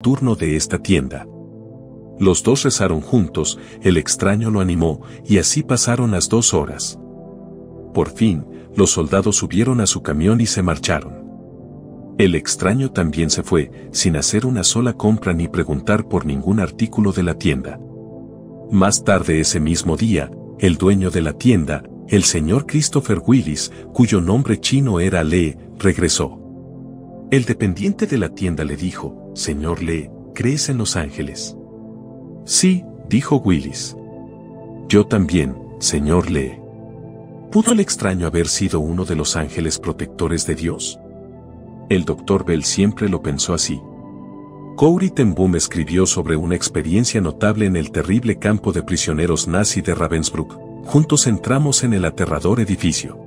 turno de esta tienda. Los dos rezaron juntos, el extraño lo animó, y así pasaron las 2 horas. Por fin, los soldados subieron a su camión y se marcharon. El extraño también se fue, sin hacer una sola compra ni preguntar por ningún artículo de la tienda. Más tarde ese mismo día, el dueño de la tienda, el señor Christopher Willis, cuyo nombre chino era Lee, regresó. El dependiente de la tienda le dijo: «Señor Lee, ¿crees en los ángeles?» «Sí», dijo Willis. «Yo también, señor Lee». ¿Pudo el extraño haber sido uno de los ángeles protectores de Dios? El Dr. Bell siempre lo pensó así. Corrie ten Boom escribió sobre una experiencia notable en el terrible campo de prisioneros nazi de Ravensbrück. Juntos entramos en el aterrador edificio.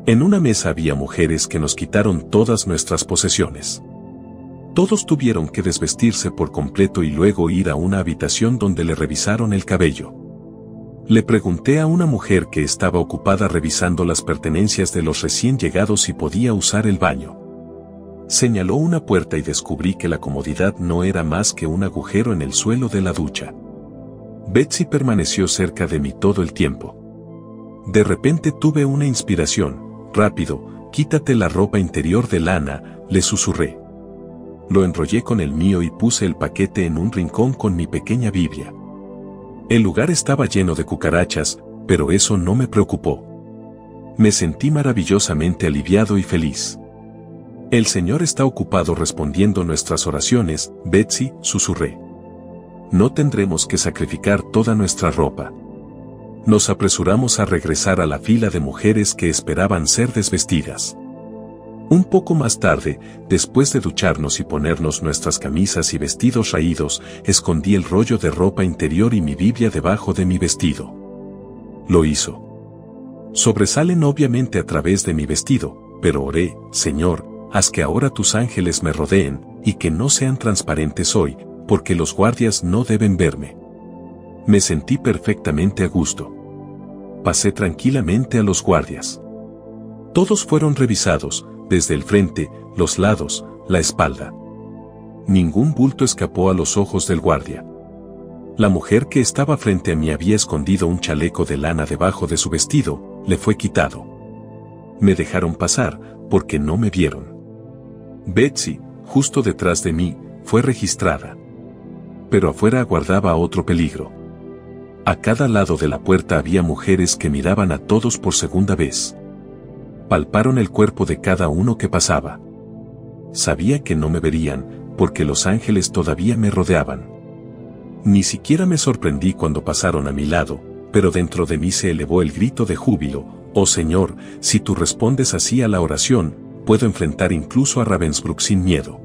En una mesa había mujeres que nos quitaron todas nuestras posesiones. Todos tuvieron que desvestirse por completo y luego ir a una habitación donde le revisaron el cabello. Le pregunté a una mujer que estaba ocupada revisando las pertenencias de los recién llegados si podía usar el baño. Señaló una puerta y descubrí que la comodidad no era más que un agujero en el suelo de la ducha. Betsy permaneció cerca de mí todo el tiempo. De repente tuve una inspiración. «Rápido, quítate la ropa interior de lana», le susurré. Lo enrollé con el mío y puse el paquete en un rincón con mi pequeña Biblia. El lugar estaba lleno de cucarachas, pero eso no me preocupó. Me sentí maravillosamente aliviado y feliz. «El Señor está ocupado respondiendo nuestras oraciones, Betsy», susurré. «No tendremos que sacrificar toda nuestra ropa». Nos apresuramos a regresar a la fila de mujeres que esperaban ser desvestidas. Un poco más tarde, después de ducharnos y ponernos nuestras camisas y vestidos raídos, escondí el rollo de ropa interior y mi Biblia debajo de mi vestido. Lo hizo. Sobresalen obviamente a través de mi vestido, pero oré: «Señor, haz que ahora tus ángeles me rodeen, y que no sean transparentes hoy, porque los guardias no deben verme». Me sentí perfectamente a gusto. Pasé tranquilamente a los guardias. Todos fueron revisados, desde el frente, los lados, la espalda. Ningún bulto escapó a los ojos del guardia. La mujer que estaba frente a mí había escondido un chaleco de lana debajo de su vestido, le fue quitado. Me dejaron pasar, porque no me vieron. Betsy, justo detrás de mí, fue registrada. Pero afuera aguardaba otro peligro. A cada lado de la puerta había mujeres que miraban a todos por segunda vez. Palparon el cuerpo de cada uno que pasaba. Sabía que no me verían, porque los ángeles todavía me rodeaban. Ni siquiera me sorprendí cuando pasaron a mi lado, pero dentro de mí se elevó el grito de júbilo: «Oh Señor, si tú respondes así a la oración, puedo enfrentar incluso a Ravensbrück sin miedo».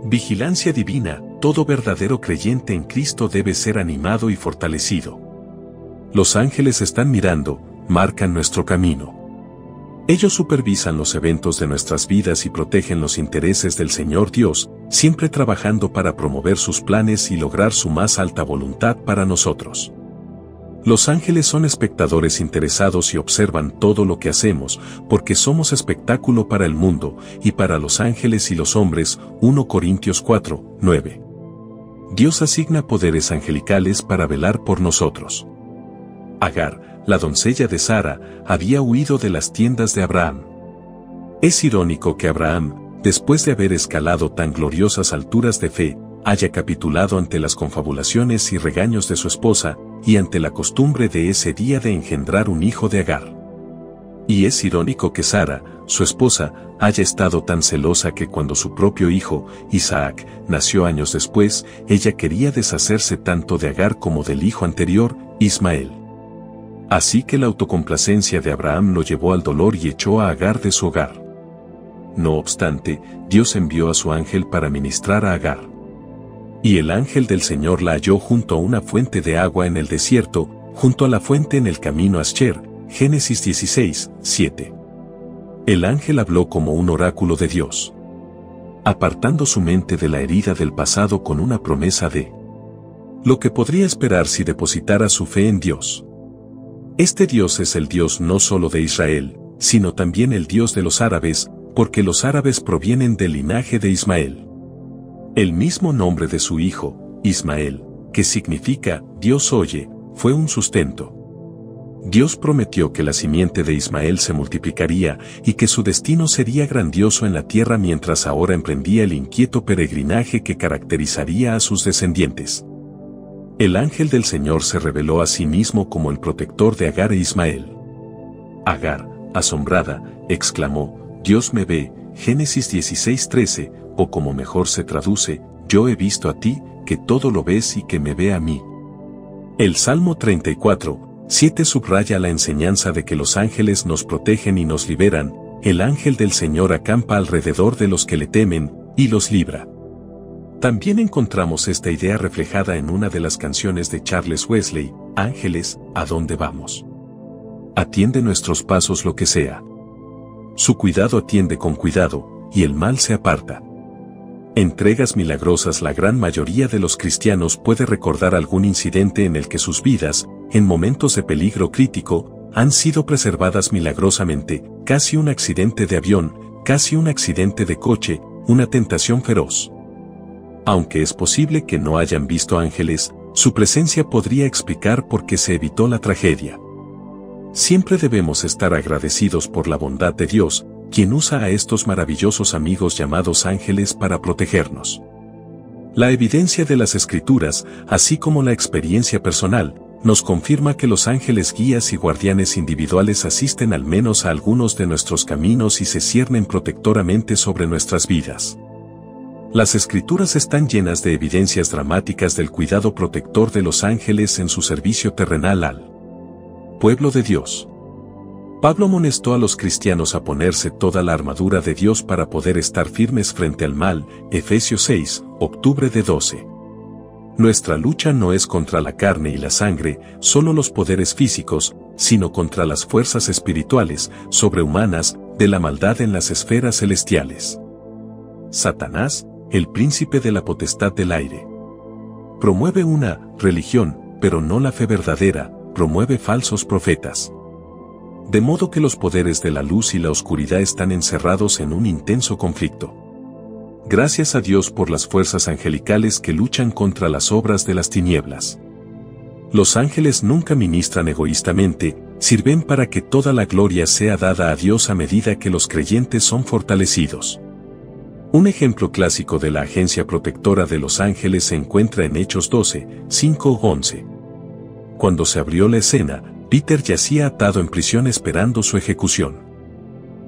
Vigilancia divina. Todo verdadero creyente en Cristo debe ser animado y fortalecido. Los ángeles están mirando, marcan nuestro camino. Ellos supervisan los eventos de nuestras vidas y protegen los intereses del Señor Dios, siempre trabajando para promover sus planes y lograr su más alta voluntad para nosotros. Los ángeles son espectadores interesados y observan todo lo que hacemos, porque somos espectáculo para el mundo, y para los ángeles y los hombres. 1 Corintios 4, 9. Dios asigna poderes angelicales para velar por nosotros. Agar, la doncella de Sara, había huido de las tiendas de Abraham. Es irónico que Abraham, después de haber escalado tan gloriosas alturas de fe, haya capitulado ante las confabulaciones y regaños de su esposa, y ante la costumbre de ese día de engendrar un hijo de Agar. Y es irónico que Sara, su esposa, haya estado tan celosa que cuando su propio hijo, Isaac, nació años después, ella quería deshacerse tanto de Agar como del hijo anterior, Ismael. Así que la autocomplacencia de Abraham lo llevó al dolor y echó a Agar de su hogar. No obstante, Dios envió a su ángel para ministrar a Agar. Y el ángel del Señor la halló junto a una fuente de agua en el desierto, junto a la fuente en el camino a Asher. Génesis 16, 7. El ángel habló como un oráculo de Dios, apartando su mente de la herida del pasado con una promesa de lo que podría esperar si depositara su fe en Dios. Este Dios es el Dios no solo de Israel, sino también el Dios de los árabes, porque los árabes provienen del linaje de Ismael. El mismo nombre de su hijo, Ismael, que significa Dios oye, fue un sustento. Dios prometió que la simiente de Ismael se multiplicaría y que su destino sería grandioso en la tierra mientras ahora emprendía el inquieto peregrinaje que caracterizaría a sus descendientes. El ángel del Señor se reveló a sí mismo como el protector de Agar e Ismael. Agar, asombrada, exclamó, Dios me ve, Génesis 16:13, o como mejor se traduce, yo he visto a ti, que todo lo ves y que me ve a mí. El Salmo 34:7 subraya la enseñanza de que los ángeles nos protegen y nos liberan, el ángel del Señor acampa alrededor de los que le temen, y los libra. También encontramos esta idea reflejada en una de las canciones de Charles Wesley, Ángeles, ¿a dónde vamos? Atiende nuestros pasos lo que sea. Su cuidado atiende con cuidado, y el mal se aparta. Entregas milagrosas. La gran mayoría de los cristianos puede recordar algún incidente en el que sus vidas, en momentos de peligro crítico, han sido preservadas milagrosamente, casi un accidente de avión, casi un accidente de coche, una tentación feroz. Aunque es posible que no hayan visto ángeles, su presencia podría explicar por qué se evitó la tragedia. Siempre debemos estar agradecidos por la bondad de Dios, quien usa a estos maravillosos amigos llamados ángeles para protegernos. La evidencia de las Escrituras, así como la experiencia personal, nos confirma que los ángeles guías y guardianes individuales asisten al menos a algunos de nuestros caminos y se ciernen protectoramente sobre nuestras vidas. Las Escrituras están llenas de evidencias dramáticas del cuidado protector de los ángeles en su servicio terrenal al pueblo de Dios. Pablo amonestó a los cristianos a ponerse toda la armadura de Dios para poder estar firmes frente al mal, Efesios 6, octubre de 12. Nuestra lucha no es contra la carne y la sangre, solo los poderes físicos, sino contra las fuerzas espirituales, sobrehumanas, de la maldad en las esferas celestiales. Satanás, el príncipe de la potestad del aire. Promueve una religión, pero no la fe verdadera, promueve falsos profetas. De modo que los poderes de la luz y la oscuridad están encerrados en un intenso conflicto. Gracias a Dios por las fuerzas angelicales que luchan contra las obras de las tinieblas. Los ángeles nunca ministran egoístamente, sirven para que toda la gloria sea dada a Dios a medida que los creyentes son fortalecidos. Un ejemplo clásico de la agencia protectora de los ángeles se encuentra en Hechos 12, 5-11. Cuando se abrió la escena, Peter yacía atado en prisión esperando su ejecución.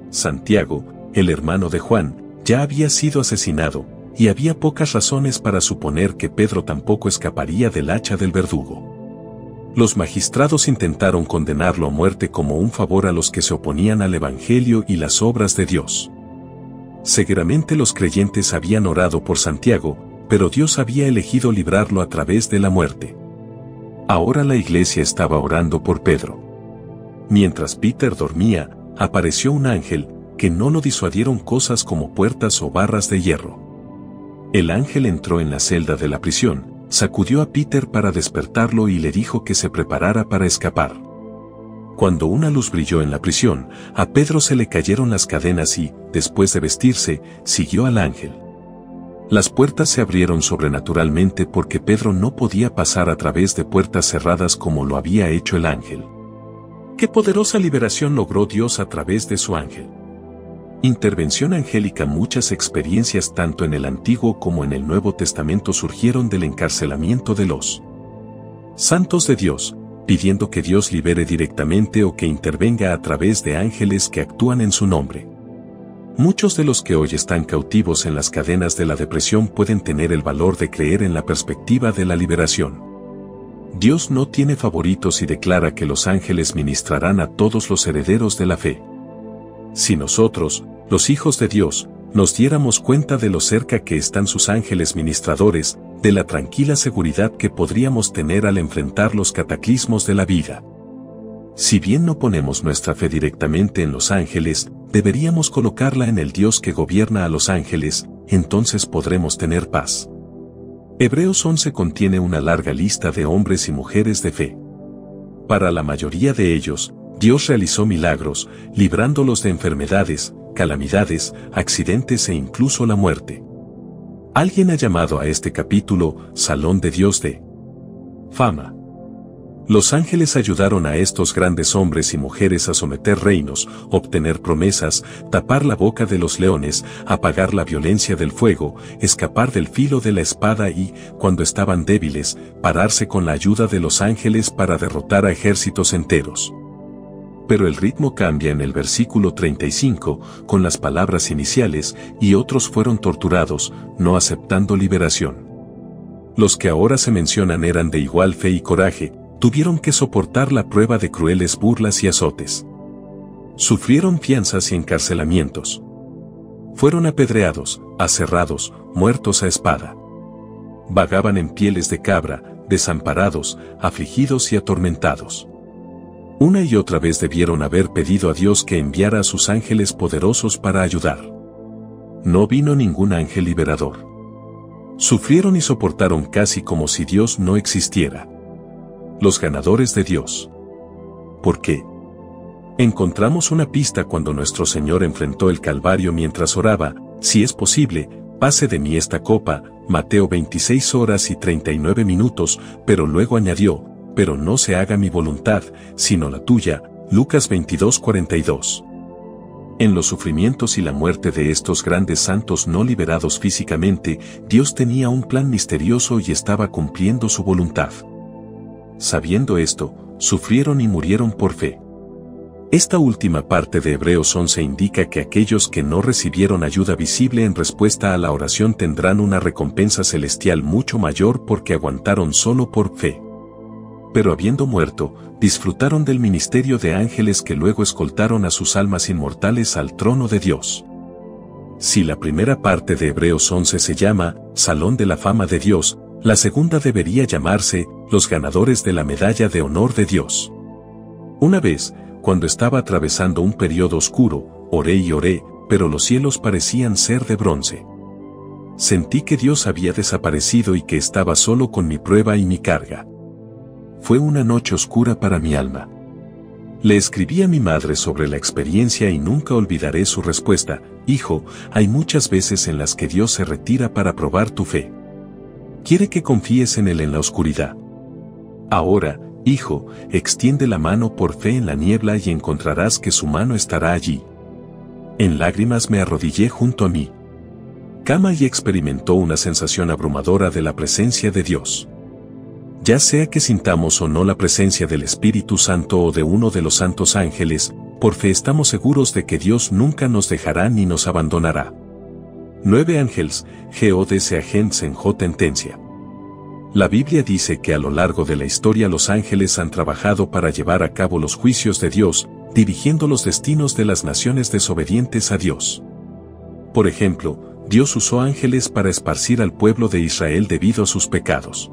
Santiago, el hermano de Juan, ya había sido asesinado, y había pocas razones para suponer que Pedro tampoco escaparía del hacha del verdugo. Los magistrados intentaron condenarlo a muerte como un favor a los que se oponían al Evangelio y las obras de Dios. Seguramente los creyentes habían orado por Santiago, pero Dios había elegido librarlo a través de la muerte. Ahora la iglesia estaba orando por Pedro. Mientras Peter dormía, apareció un ángel, que no lo disuadieron cosas como puertas o barras de hierro. El ángel entró en la celda de la prisión, sacudió a Peter para despertarlo y le dijo que se preparara para escapar. Cuando una luz brilló en la prisión, a Pedro se le cayeron las cadenas y, después de vestirse, siguió al ángel. Las puertas se abrieron sobrenaturalmente porque Pedro no podía pasar a través de puertas cerradas como lo había hecho el ángel. ¡Qué poderosa liberación logró Dios a través de su ángel! Intervención angélica. Muchas experiencias tanto en el Antiguo como en el Nuevo Testamento surgieron del encarcelamiento de los santos de Dios, pidiendo que Dios libere directamente o que intervenga a través de ángeles que actúan en su nombre. Muchos de los que hoy están cautivos en las cadenas de la depresión pueden tener el valor de creer en la perspectiva de la liberación. Dios no tiene favoritos y declara que los ángeles ministrarán a todos los herederos de la fe. Si nosotros, los hijos de Dios, nos diéramos cuenta de lo cerca que están sus ángeles ministradores, de la tranquila seguridad que podríamos tener al enfrentar los cataclismos de la vida. Si bien no ponemos nuestra fe directamente en los ángeles, deberíamos colocarla en el Dios que gobierna a los ángeles, entonces podremos tener paz. Hebreos 11 contiene una larga lista de hombres y mujeres de fe. Para la mayoría de ellos, Dios realizó milagros, librándolos de enfermedades, calamidades, accidentes e incluso la muerte. Alguien ha llamado a este capítulo Salón de Dios de Fama. Los ángeles ayudaron a estos grandes hombres y mujeres a someter reinos, obtener promesas, tapar la boca de los leones, apagar la violencia del fuego, escapar del filo de la espada y, cuando estaban débiles, pararse con la ayuda de los ángeles para derrotar a ejércitos enteros. Pero el ritmo cambia en el versículo 35, con las palabras iniciales, y otros fueron torturados, no aceptando liberación. Los que ahora se mencionan eran de igual fe y coraje, tuvieron que soportar la prueba de crueles burlas y azotes. Sufrieron fianzas y encarcelamientos. Fueron apedreados, aserrados, muertos a espada. Vagaban en pieles de cabra, desamparados, afligidos y atormentados. Una y otra vez debieron haber pedido a Dios que enviara a sus ángeles poderosos para ayudar. No vino ningún ángel liberador. Sufrieron y soportaron casi como si Dios no existiera. Los ganadores de Dios. ¿Por qué? Encontramos una pista cuando nuestro Señor enfrentó el Calvario mientras oraba: si es posible, pase de mí esta copa, Mateo 26 horas y 39 minutos, pero luego añadió: pero no se haga mi voluntad, sino la tuya, Lucas 22:42. En los sufrimientos y la muerte de estos grandes santos no liberados físicamente, Dios tenía un plan misterioso y estaba cumpliendo su voluntad. Sabiendo esto, sufrieron y murieron por fe. Esta última parte de Hebreos 11 indica que aquellos que no recibieron ayuda visible en respuesta a la oración tendrán una recompensa celestial mucho mayor porque aguantaron solo por fe. Pero habiendo muerto, disfrutaron del ministerio de ángeles que luego escoltaron a sus almas inmortales al trono de Dios. Si la primera parte de Hebreos 11 se llama Salón de la Fama de Dios, la segunda debería llamarse Los ganadores de la Medalla de Honor de Dios. Una vez, cuando estaba atravesando un periodo oscuro, oré y oré, pero los cielos parecían ser de bronce. Sentí que Dios había desaparecido y que estaba solo con mi prueba y mi carga. Fue una noche oscura para mi alma. Le escribí a mi madre sobre la experiencia y nunca olvidaré su respuesta: hijo, hay muchas veces en las que Dios se retira para probar tu fe. Quiere que confíes en Él en la oscuridad. Ahora, hijo, extiende la mano por fe en la niebla y encontrarás que su mano estará allí. En lágrimas me arrodillé junto a mí cama y experimentó una sensación abrumadora de la presencia de Dios. Ya sea que sintamos o no la presencia del Espíritu Santo o de uno de los santos ángeles, por fe estamos seguros de que Dios nunca nos dejará ni nos abandonará. 9 ángeles, God agents en Tentencia. La Biblia dice que a lo largo de la historia los ángeles han trabajado para llevar a cabo los juicios de Dios, dirigiendo los destinos de las naciones desobedientes a Dios. Por ejemplo, Dios usó ángeles para esparcir al pueblo de Israel debido a sus pecados.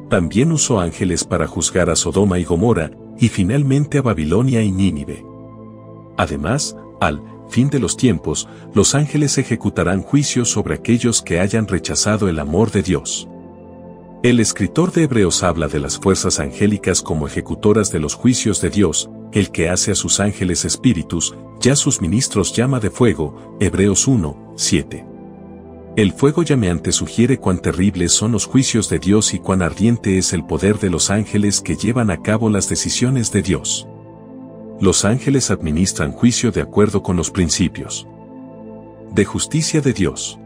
También usó ángeles para juzgar a Sodoma y Gomorra, y finalmente a Babilonia y Nínive. Además, al fin de los tiempos, los ángeles ejecutarán juicios sobre aquellos que hayan rechazado el amor de Dios. El escritor de Hebreos habla de las fuerzas angélicas como ejecutoras de los juicios de Dios: el que hace a sus ángeles espíritus, ya sus ministros llama de fuego, Hebreos 1:7. El fuego llameante sugiere cuán terribles son los juicios de Dios y cuán ardiente es el poder de los ángeles que llevan a cabo las decisiones de Dios. Los ángeles administran juicio de acuerdo con los principios de justicia de Dios.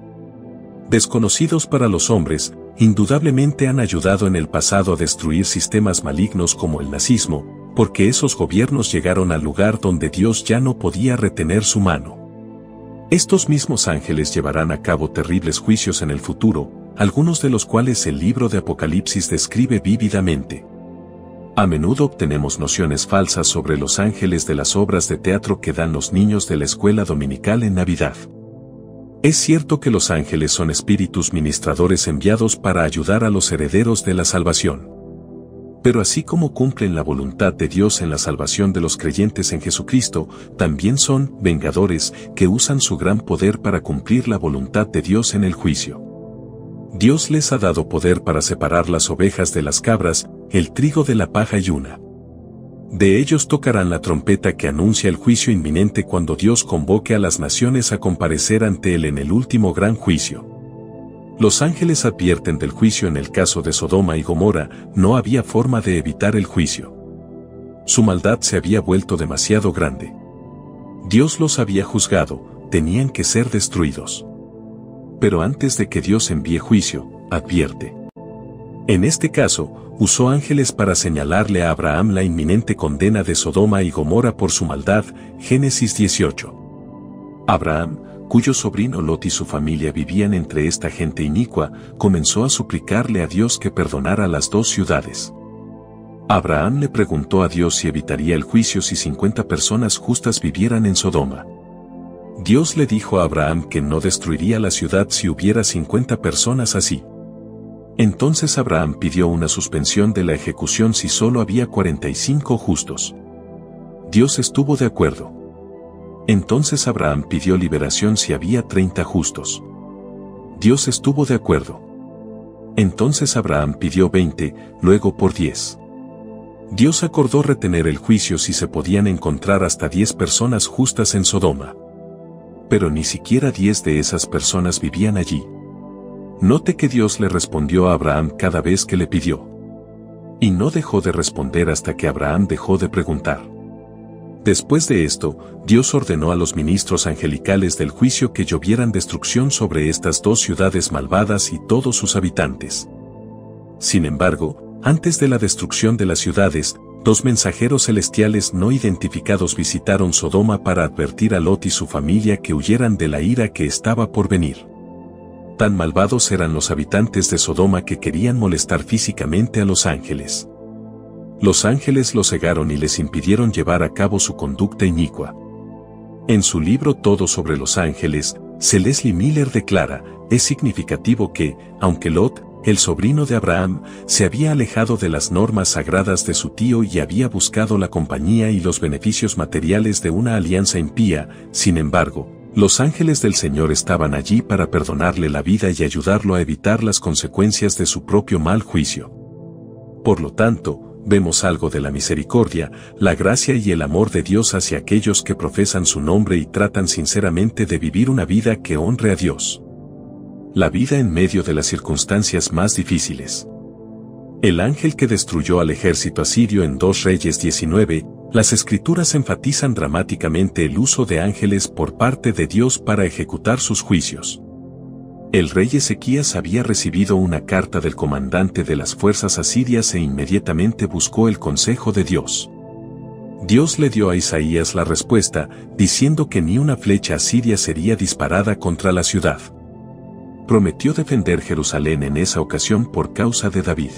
Desconocidos para los hombres, indudablemente han ayudado en el pasado a destruir sistemas malignos como el nazismo, porque esos gobiernos llegaron al lugar donde Dios ya no podía retener su mano. Estos mismos ángeles llevarán a cabo terribles juicios en el futuro, algunos de los cuales el libro de Apocalipsis describe vívidamente. A menudo obtenemos nociones falsas sobre los ángeles de las obras de teatro que dan los niños de la escuela dominical en Navidad. Es cierto que los ángeles son espíritus ministradores enviados para ayudar a los herederos de la salvación. Pero así como cumplen la voluntad de Dios en la salvación de los creyentes en Jesucristo, también son vengadores que usan su gran poder para cumplir la voluntad de Dios en el juicio. Dios les ha dado poder para separar las ovejas de las cabras, el trigo de la paja y una. De ellos tocarán la trompeta que anuncia el juicio inminente cuando Dios convoque a las naciones a comparecer ante Él en el último gran juicio. Los ángeles advierten del juicio en el caso de Sodoma y Gomorra, no había forma de evitar el juicio. Su maldad se había vuelto demasiado grande. Dios los había juzgado, tenían que ser destruidos. Pero antes de que Dios envíe juicio, advierte. En este caso, usó ángeles para señalarle a Abraham la inminente condena de Sodoma y Gomorra por su maldad, Génesis 18. Abraham, cuyo sobrino Lot y su familia vivían entre esta gente inicua, comenzó a suplicarle a Dios que perdonara las dos ciudades. Abraham le preguntó a Dios si evitaría el juicio si 50 personas justas vivieran en Sodoma. Dios le dijo a Abraham que no destruiría la ciudad si hubiera 50 personas así. Entonces Abraham pidió una suspensión de la ejecución si solo había 45 justos. Dios estuvo de acuerdo. Entonces Abraham pidió liberación si había 30 justos. Dios estuvo de acuerdo. Entonces Abraham pidió 20, luego por 10. Dios acordó retener el juicio si se podían encontrar hasta 10 personas justas en Sodoma. Pero ni siquiera 10 de esas personas vivían allí. Note que Dios le respondió a Abraham cada vez que le pidió. Y no dejó de responder hasta que Abraham dejó de preguntar. Después de esto, Dios ordenó a los ministros angelicales del juicio que llovieran destrucción sobre estas dos ciudades malvadas y todos sus habitantes. Sin embargo, antes de la destrucción de las ciudades, dos mensajeros celestiales no identificados visitaron Sodoma para advertir a Lot y su familia que huyeran de la ira que estaba por venir. Tan malvados eran los habitantes de Sodoma que querían molestar físicamente a los ángeles. Los ángeles los cegaron y les impidieron llevar a cabo su conducta inicua. En su libro Todo sobre los ángeles, C. Leslie Miller declara, es significativo que, aunque Lot, el sobrino de Abraham, se había alejado de las normas sagradas de su tío y había buscado la compañía y los beneficios materiales de una alianza impía, sin embargo, los ángeles del Señor estaban allí para perdonarle la vida y ayudarlo a evitar las consecuencias de su propio mal juicio. Por lo tanto, vemos algo de la misericordia, la gracia y el amor de Dios hacia aquellos que profesan su nombre y tratan sinceramente de vivir una vida que honre a Dios. La vida en medio de las circunstancias más difíciles. El ángel que destruyó al ejército asirio en 2 Reyes 19, las escrituras enfatizan dramáticamente el uso de ángeles por parte de Dios para ejecutar sus juicios. El rey Ezequías había recibido una carta del comandante de las fuerzas asirias e inmediatamente buscó el consejo de Dios. Dios le dio a Isaías la respuesta, diciendo que ni una flecha asiria sería disparada contra la ciudad. Prometió defender Jerusalén en esa ocasión por causa de David.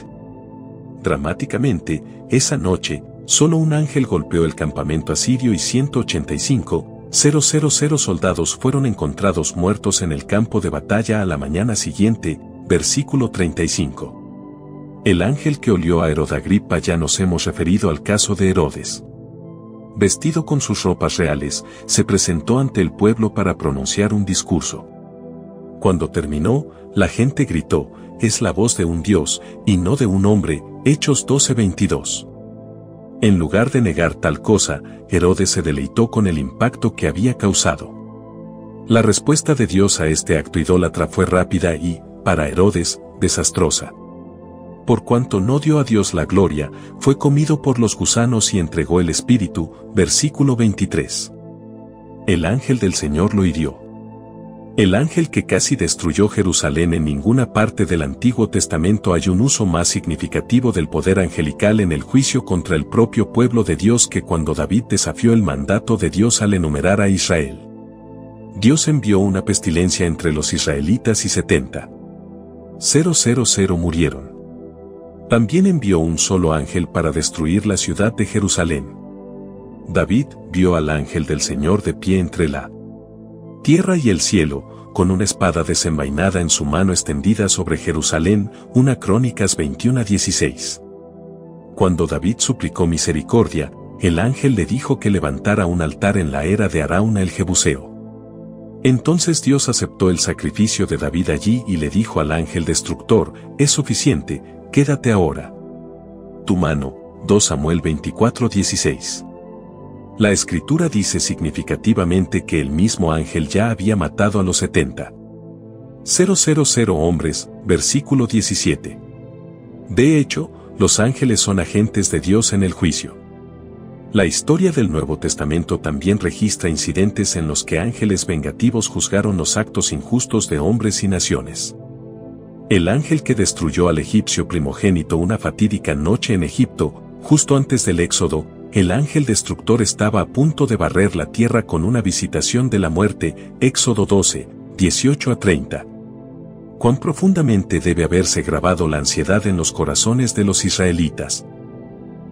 Dramáticamente, esa noche, solo un ángel golpeó el campamento asirio y 185,000 soldados fueron encontrados muertos en el campo de batalla a la mañana siguiente, versículo 35. El ángel que olió a Herodagripa. Ya nos hemos referido al caso de Herodes. Vestido con sus ropas reales, se presentó ante el pueblo para pronunciar un discurso. Cuando terminó, la gente gritó, es la voz de un Dios, y no de un hombre, Hechos 12:22. En lugar de negar tal cosa, Herodes se deleitó con el impacto que había causado. La respuesta de Dios a este acto idólatra fue rápida y, para Herodes, desastrosa. Por cuanto no dio a Dios la gloria, fue comido por los gusanos y entregó el espíritu, versículo 23. El ángel del Señor lo hirió. El ángel que casi destruyó Jerusalén. En ninguna parte del Antiguo Testamento hay un uso más significativo del poder angelical en el juicio contra el propio pueblo de Dios que cuando David desafió el mandato de Dios al enumerar a Israel. Dios envió una pestilencia entre los israelitas y 70,000 murieron. También envió un solo ángel para destruir la ciudad de Jerusalén. David vio al ángel del Señor de pie entre la tierra y el cielo, con una espada desenvainada en su mano extendida sobre Jerusalén, 1 Crónicas 21:16. Cuando David suplicó misericordia, el ángel le dijo que levantara un altar en la era de Arauna el Jebuseo. Entonces Dios aceptó el sacrificio de David allí y le dijo al ángel destructor, es suficiente, quédate ahora. Tu mano, 2 Samuel 24:16. La escritura dice significativamente que el mismo ángel ya había matado a los 70,000 000 hombres, versículo 17. De hecho, los ángeles son agentes de Dios en el juicio. La historia del Nuevo Testamento también registra incidentes en los que ángeles vengativos juzgaron los actos injustos de hombres y naciones. El ángel que destruyó al egipcio primogénito una fatídica noche en Egipto, justo antes del Éxodo, el ángel destructor estaba a punto de barrer la tierra con una visitación de la muerte, Éxodo 12, 18 a 30. Cuán profundamente debe haberse grabado la ansiedad en los corazones de los israelitas.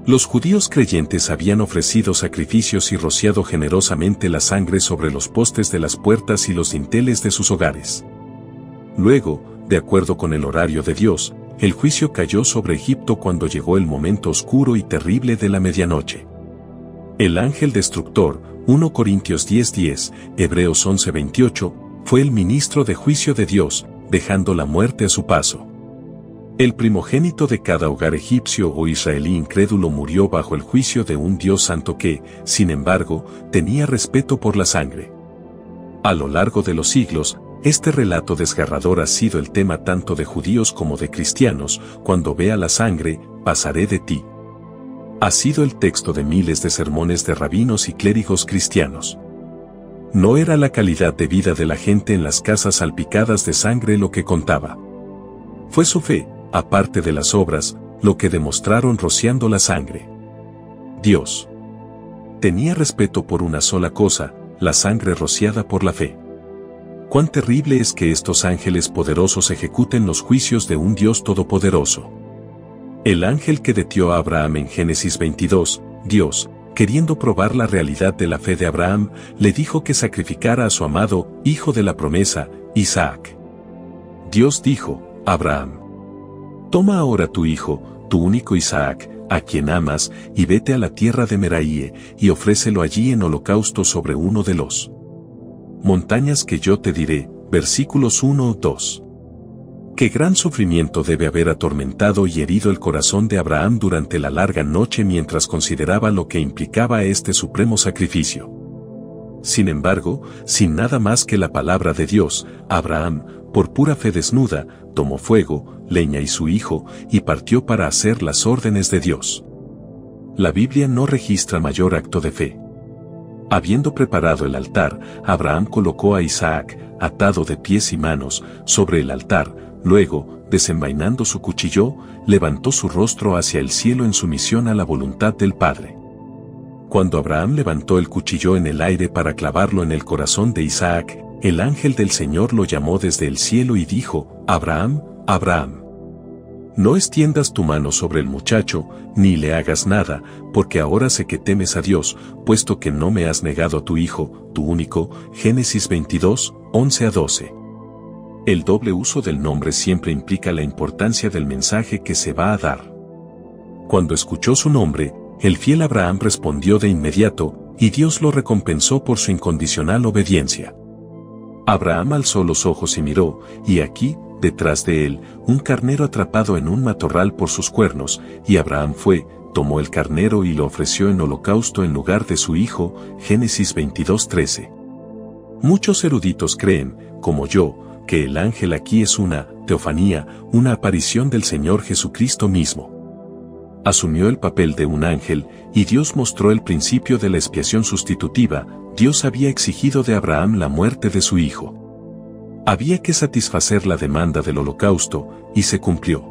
Los judíos creyentes habían ofrecido sacrificios y rociado generosamente la sangre sobre los postes de las puertas y los dinteles de sus hogares. Luego, de acuerdo con el horario de Dios, el juicio cayó sobre Egipto cuando llegó el momento oscuro y terrible de la medianoche. El ángel destructor, 1 Corintios 10:10, Hebreos 11:28, fue el ministro de juicio de Dios, dejando la muerte a su paso. El primogénito de cada hogar egipcio o israelí incrédulo murió bajo el juicio de un Dios santo que, sin embargo, tenía respeto por la sangre. A lo largo de los siglos, este relato desgarrador ha sido el tema tanto de judíos como de cristianos. Cuando vea la sangre, pasaré de ti. Ha sido el texto de miles de sermones de rabinos y clérigos cristianos. No era la calidad de vida de la gente en las casas salpicadas de sangre lo que contaba. Fue su fe, aparte de las obras, lo que demostraron rociando la sangre. Dios tenía respeto por una sola cosa, la sangre rociada por la fe. Cuán terrible es que estos ángeles poderosos ejecuten los juicios de un Dios todopoderoso. El ángel que detió a Abraham en Génesis 22, Dios, queriendo probar la realidad de la fe de Abraham, le dijo que sacrificara a su amado, hijo de la promesa, Isaac. Dios dijo, Abraham, toma ahora tu hijo, tu único Isaac, a quien amas, y vete a la tierra de Meraíe, y ofrécelo allí en holocausto sobre uno de los montañas que yo te diré, versículos 1 o 2. Qué gran sufrimiento debe haber atormentado y herido el corazón de Abraham durante la larga noche mientras consideraba lo que implicaba este supremo sacrificio. Sin embargo, sin nada más que la palabra de Dios, Abraham, por pura fe desnuda, tomó fuego, leña y su hijo, y partió para hacer las órdenes de Dios. La Biblia no registra mayor acto de fe. Habiendo preparado el altar, Abraham colocó a Isaac, atado de pies y manos, sobre el altar. Luego, desenvainando su cuchillo, levantó su rostro hacia el cielo en sumisión a la voluntad del Padre. Cuando Abraham levantó el cuchillo en el aire para clavarlo en el corazón de Isaac, el ángel del Señor lo llamó desde el cielo y dijo, Abraham, Abraham. No extiendas tu mano sobre el muchacho, ni le hagas nada, porque ahora sé que temes a Dios, puesto que no me has negado a tu hijo, tu único. Génesis 22, 11 a 12. El doble uso del nombre siempre implica la importancia del mensaje que se va a dar. Cuando escuchó su nombre, el fiel Abraham respondió de inmediato, y Dios lo recompensó por su incondicional obediencia. Abraham alzó los ojos y miró, y aquí, detrás de él, un carnero atrapado en un matorral por sus cuernos, y Abraham fue, tomó el carnero y lo ofreció en holocausto en lugar de su hijo. Génesis 22:13. Muchos eruditos creen, como yo, que el ángel aquí es una teofanía, una aparición del Señor Jesucristo mismo. Asumió el papel de un ángel, y Dios mostró el principio de la expiación sustitutiva. Dios había exigido de Abraham la muerte de su hijo. Había que satisfacer la demanda del holocausto, y se cumplió.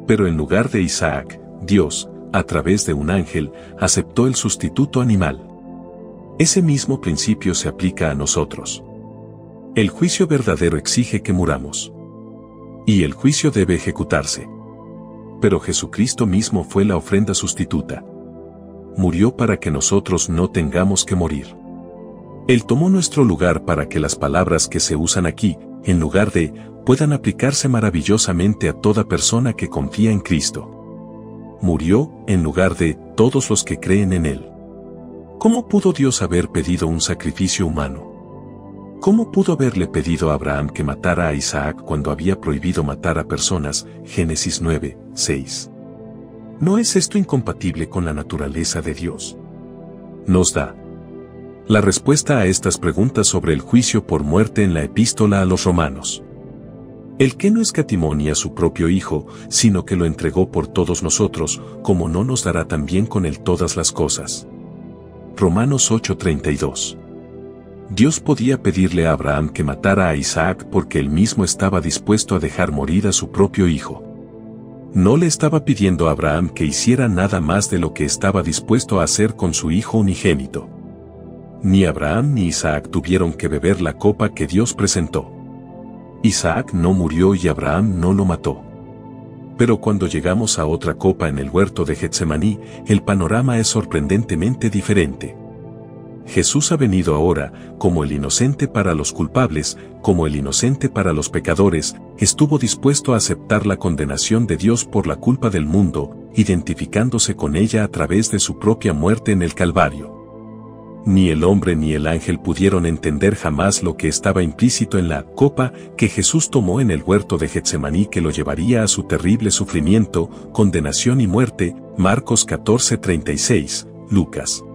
Pero en lugar de Isaac, Dios, a través de un ángel, aceptó el sustituto animal. Ese mismo principio se aplica a nosotros. El juicio verdadero exige que muramos. Y el juicio debe ejecutarse. Pero Jesucristo mismo fue la ofrenda sustituta. Murió para que nosotros no tengamos que morir. Él tomó nuestro lugar para que las palabras que se usan aquí, en lugar de, puedan aplicarse maravillosamente a toda persona que confía en Cristo. Murió, en lugar de, todos los que creen en Él. ¿Cómo pudo Dios haber pedido un sacrificio humano? ¿Cómo pudo haberle pedido a Abraham que matara a Isaac cuando había prohibido matar a personas? Génesis 9, 6. ¿No es esto incompatible con la naturaleza de Dios? Nos da la respuesta a estas preguntas sobre el juicio por muerte en la epístola a los Romanos. El que no escatimó ni a su propio Hijo, sino que lo entregó por todos nosotros, ¿cómo no nos dará también con él todas las cosas? Romanos 8:32. Dios podía pedirle a Abraham que matara a Isaac porque él mismo estaba dispuesto a dejar morir a su propio hijo. No le estaba pidiendo a Abraham que hiciera nada más de lo que estaba dispuesto a hacer con su hijo unigénito. Ni Abraham ni Isaac tuvieron que beber la copa que Dios presentó. Isaac no murió y Abraham no lo mató. Pero cuando llegamos a otra copa en el huerto de Getsemaní, el panorama es sorprendentemente diferente. Jesús ha venido ahora, como el inocente para los culpables, como el inocente para los pecadores, estuvo dispuesto a aceptar la condenación de Dios por la culpa del mundo, identificándose con ella a través de su propia muerte en el Calvario. Ni el hombre ni el ángel pudieron entender jamás lo que estaba implícito en la copa que Jesús tomó en el huerto de Getsemaní que lo llevaría a su terrible sufrimiento, condenación y muerte, Marcos 14:36, Lucas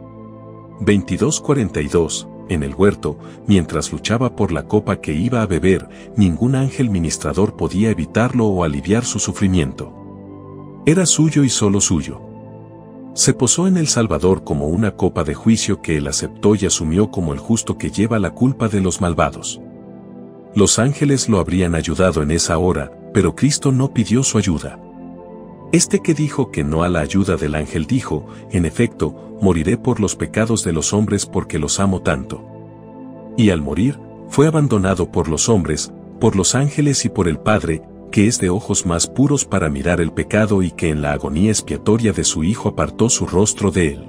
22:42, en el huerto, mientras luchaba por la copa que iba a beber, ningún ángel ministrador podía evitarlo o aliviar su sufrimiento. Era suyo y solo suyo. Se posó en el Salvador como una copa de juicio que él aceptó y asumió como el justo que lleva la culpa de los malvados. Los ángeles lo habrían ayudado en esa hora, pero Cristo no pidió su ayuda. Este que dijo que no a la ayuda del ángel dijo, en efecto, moriré por los pecados de los hombres porque los amo tanto. Y al morir, fue abandonado por los hombres, por los ángeles y por el Padre, que es de ojos más puros para mirar el pecado y que en la agonía expiatoria de su Hijo apartó su rostro de él.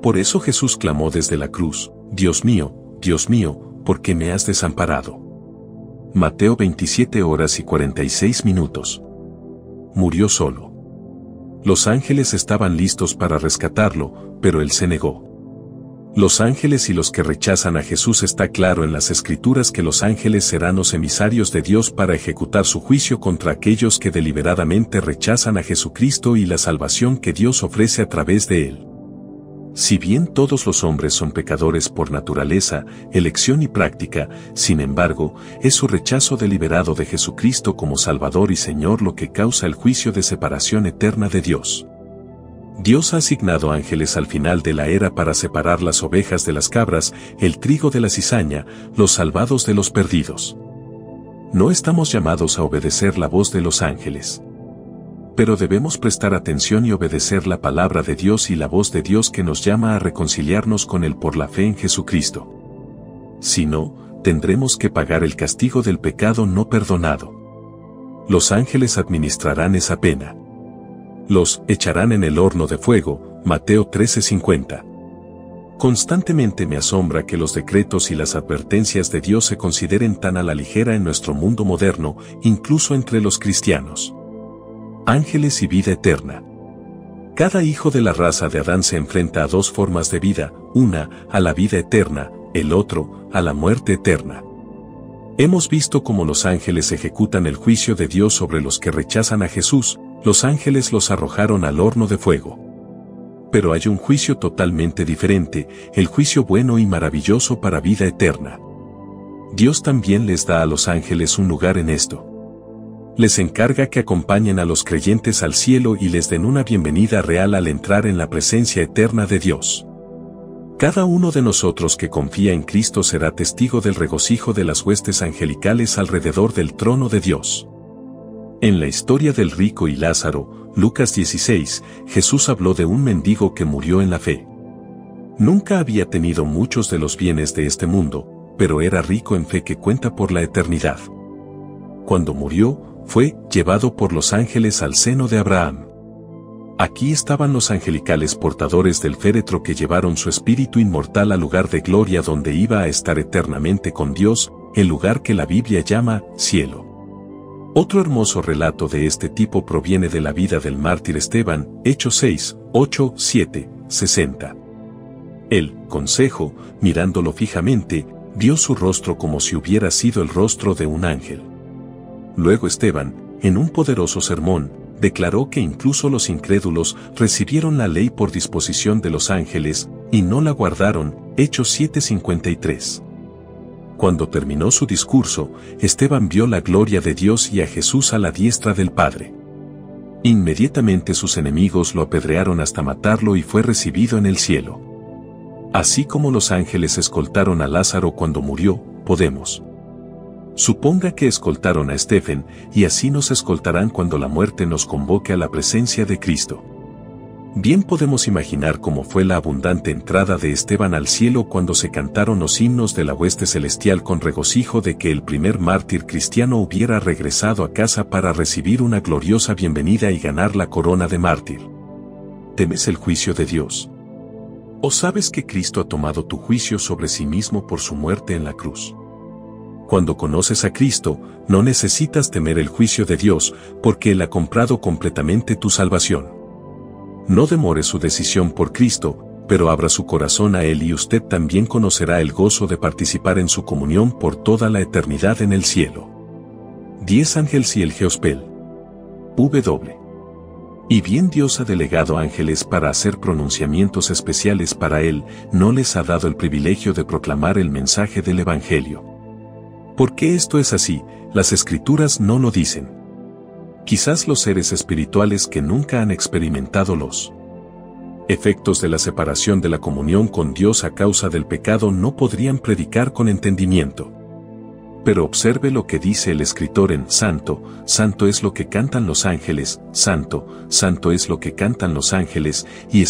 Por eso Jesús clamó desde la cruz, Dios mío, ¿por qué me has desamparado? Mateo 27:46. Murió solo. Los ángeles estaban listos para rescatarlo, pero él se negó. Los ángeles y los que rechazan a Jesús está claro en las Escrituras que los ángeles serán los emisarios de Dios para ejecutar su juicio contra aquellos que deliberadamente rechazan a Jesucristo y la salvación que Dios ofrece a través de él. Si bien todos los hombres son pecadores por naturaleza, elección y práctica, sin embargo, es su rechazo deliberado de Jesucristo como Salvador y Señor lo que causa el juicio de separación eterna de Dios. Dios ha asignado ángeles al final de la era para separar las ovejas de las cabras, el trigo de la cizaña, los salvados de los perdidos. No estamos llamados a obedecer la voz de los ángeles. Pero debemos prestar atención y obedecer la palabra de Dios y la voz de Dios que nos llama a reconciliarnos con Él por la fe en Jesucristo. Si no, tendremos que pagar el castigo del pecado no perdonado. Los ángeles administrarán esa pena. Los echarán en el horno de fuego, Mateo 13:50. Constantemente me asombra que los decretos y las advertencias de Dios se consideren tan a la ligera en nuestro mundo moderno, incluso entre los cristianos. Ángeles y vida eterna. Cada hijo de la raza de Adán se enfrenta a dos formas de vida, una, a la vida eterna, el otro, a la muerte eterna. Hemos visto cómo los ángeles ejecutan el juicio de Dios sobre los que rechazan a Jesús, los ángeles los arrojaron al horno de fuego. Pero hay un juicio totalmente diferente, el juicio bueno y maravilloso para vida eterna. Dios también les da a los ángeles un lugar en esto. Les encarga que acompañen a los creyentes al cielo y les den una bienvenida real al entrar en la presencia eterna de Dios. Cada uno de nosotros que confía en Cristo será testigo del regocijo de las huestes angelicales alrededor del trono de Dios. En la historia del rico y Lázaro, Lucas 16, Jesús habló de un mendigo que murió en la fe. Nunca había tenido muchos de los bienes de este mundo, pero era rico en fe que cuenta por la eternidad. Cuando murió, fue llevado por los ángeles al seno de Abraham. Aquí estaban los angelicales portadores del féretro que llevaron su espíritu inmortal al lugar de gloria donde iba a estar eternamente con Dios, el lugar que la Biblia llama cielo. Otro hermoso relato de este tipo proviene de la vida del mártir Esteban, Hechos 6, 8, 7, 60. El consejo, mirándolo fijamente, vio su rostro como si hubiera sido el rostro de un ángel. Luego Esteban, en un poderoso sermón, declaró que incluso los incrédulos recibieron la ley por disposición de los ángeles, y no la guardaron, Hechos 7:53. Cuando terminó su discurso, Esteban vio la gloria de Dios y a Jesús a la diestra del Padre. Inmediatamente sus enemigos lo apedrearon hasta matarlo y fue recibido en el cielo. Así como los ángeles escoltaron a Lázaro cuando murió, podemos. Suponga que escoltaron a Esteban, y así nos escoltarán cuando la muerte nos convoque a la presencia de Cristo. Bien podemos imaginar cómo fue la abundante entrada de Esteban al cielo cuando se cantaron los himnos de la hueste celestial con regocijo de que el primer mártir cristiano hubiera regresado a casa para recibir una gloriosa bienvenida y ganar la corona de mártir. ¿Temes el juicio de Dios? ¿O sabes que Cristo ha tomado tu juicio sobre sí mismo por su muerte en la cruz? Cuando conoces a Cristo, no necesitas temer el juicio de Dios, porque Él ha comprado completamente tu salvación. No demore su decisión por Cristo, pero abra su corazón a Él y usted también conocerá el gozo de participar en su comunión por toda la eternidad en el cielo. 10 Ángeles y el Geospel. W. Y bien Dios ha delegado ángeles para hacer pronunciamientos especiales para Él, no les ha dado el privilegio de proclamar el mensaje del Evangelio. ¿Por qué esto es así? Las Escrituras no lo dicen. Quizás los seres espirituales que nunca han experimentado los efectos de la separación de la comunión con Dios a causa del pecado no podrían predicar con entendimiento. Pero observe lo que dice el escritor en Santo, santo es lo que cantan los ángeles, santo, santo es lo que cantan los ángeles, y